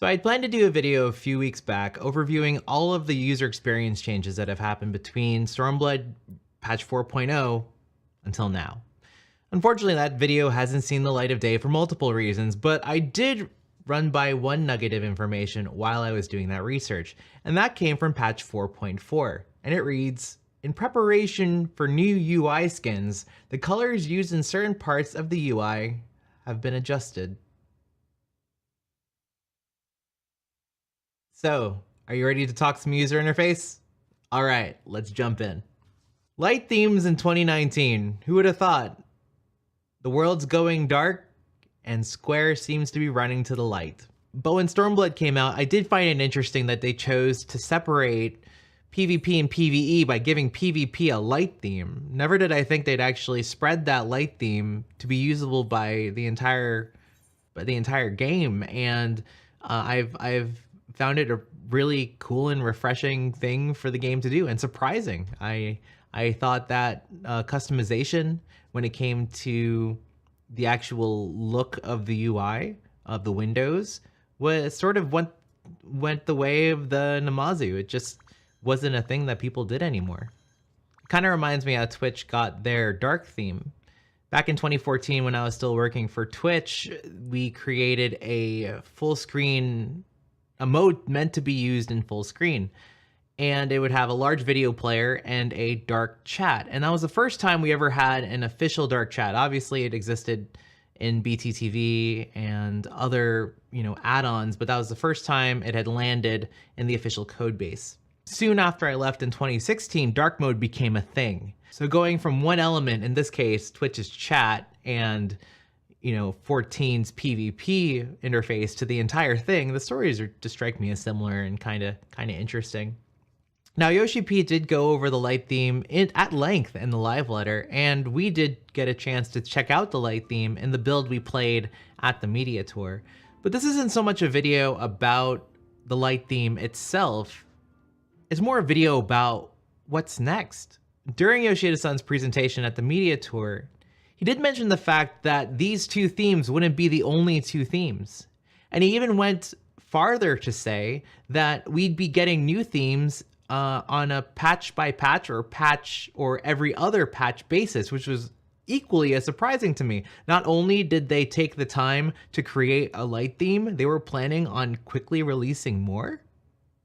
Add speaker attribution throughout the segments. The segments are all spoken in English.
Speaker 1: So I planned to do a video a few weeks back overviewing all of the user experience changes that have happened between Stormblood patch 4.0 until now. Unfortunately, that video hasn't seen the light of day for multiple reasons, but I did run by one nugget of information while I was doing that research, and that came from patch 4.4, and it reads, in preparation for new UI skins, the colors used in certain parts of the UI have been adjusted. So, are you ready to talk some user interface? All right, let's jump in. Light themes in 2019. Who would have thought? The world's going dark and Square seems to be running to the light. But when Stormblood came out, I did find it interesting that they chose to separate PvP and PvE by giving PvP a light theme. Never did I think they'd actually spread that light theme to be usable by the entire game, and I've found it a really cool and refreshing thing for the game to do, and surprising. I thought that customization when it came to the actual look of the UI of the windows was sort of went the way of the Namazu. It just wasn't a thing that people did anymore. Kind of reminds me how Twitch got their dark theme. Back in 2014, when I was still working for Twitch, we created a full screen, a mode meant to be used in full screen. And it would have a large video player and a dark chat. And that was the first time we ever had an official dark chat. Obviously it existed in BTTV and other, add-ons, but that was the first time it had landed in the official code base. Soon after I left in 2016, dark mode became a thing. So going from one element, in this case, Twitch's chat, and 14's PvP interface to the entire thing, the stories just strike me as similar and kind of interesting. Now, Yoshi P did go over the light theme at length in the live letter, and we did get a chance to check out the light theme in the build we played at the media tour. But this isn't so much a video about the light theme itself. It's more a video about what's next. During Yoshida-san's presentation at the media tour, he did mention the fact that these two themes wouldn't be the only two themes. And he even went farther to say that we'd be getting new themes on a patch by patch or every other patch basis, which was equally as surprising to me. Not only did they take the time to create a light theme, they were planning on quickly releasing more.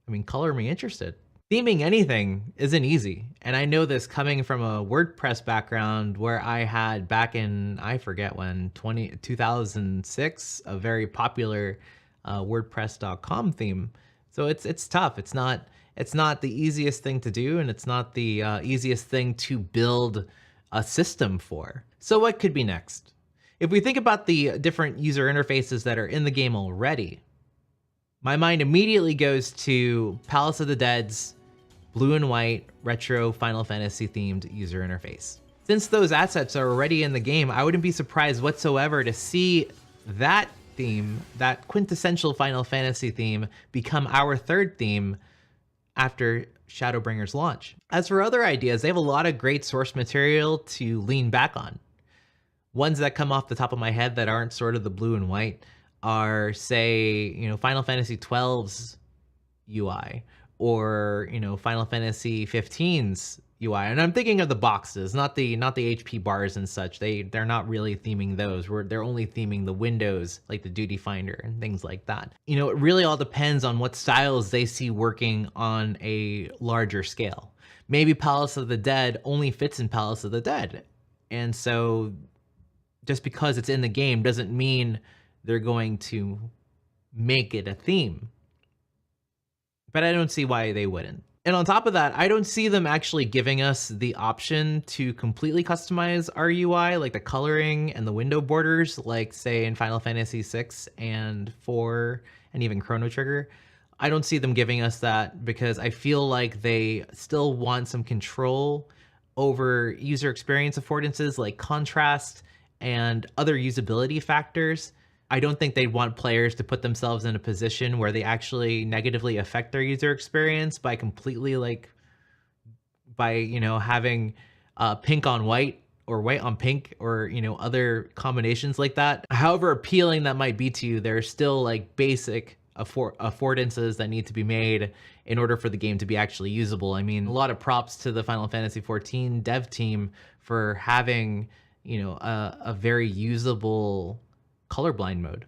Speaker 1: I mean, color me interested. Theming anything isn't easy, and I know this coming from a WordPress background where I had back in, I forget when, 2006, a very popular WordPress.com theme. So it's tough. It's not the easiest thing to do, and it's not the easiest thing to build a system for. So what could be next? If we think about the different user interfaces that are in the game already, my mind immediately goes to Palace of the Dead's blue and white retro Final Fantasy themed user interface. Since those assets are already in the game, I wouldn't be surprised whatsoever to see that theme, that quintessential Final Fantasy theme, become our third theme after Shadowbringers launch. As for other ideas, they have a lot of great source material to lean back on. Ones that come off the top of my head that aren't sort of the blue and white are, say, Final Fantasy XII's UI, or Final Fantasy XV's UI. And I'm thinking of the boxes, not the HP bars and such. They're not really theming those. They're only theming the windows, like the Duty Finder and things like that. It really all depends on what styles they see working on a larger scale. Maybe Palace of the Dead only fits in Palace of the Dead, and so just because it's in the game doesn't mean they're going to make it a theme. But I don't see why they wouldn't. And on top of that, I don't see them actually giving us the option to completely customize our UI, like the coloring and the window borders, like say in Final Fantasy VI and IV and even Chrono Trigger. I don't see them giving us that because I feel like they still want some control over user experience affordances like contrast and other usability factors. I don't think they'd want players to put themselves in a position where they actually negatively affect their user experience by completely having pink on white or white on pink or, other combinations like that. However appealing that might be to you, there's still basic affordances that need to be made in order for the game to be actually usable. I mean, a lot of props to the Final Fantasy XIV dev team for having, you know, a very usable colorblind mode.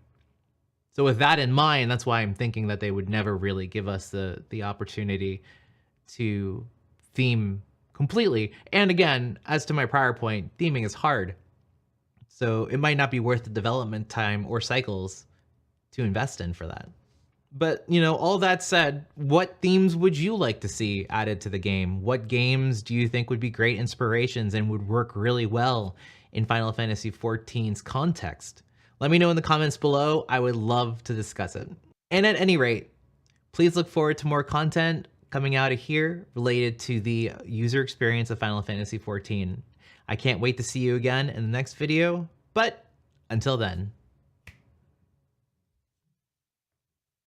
Speaker 1: So with that in mind, that's why I'm thinking that they would never really give us the opportunity to theme completely. And again, as to my prior point, theming is hard. So it might not be worth the development time or cycles to invest in for that. But, you know, all that said, what themes would you like to see added to the game? What games do you think would be great inspirations and would work really well in Final Fantasy XIV's context? Let me know in the comments below. I would love to discuss it. And at any rate, please look forward to more content coming out of here related to the user experience of Final Fantasy XIV. I can't wait to see you again in the next video, but until then.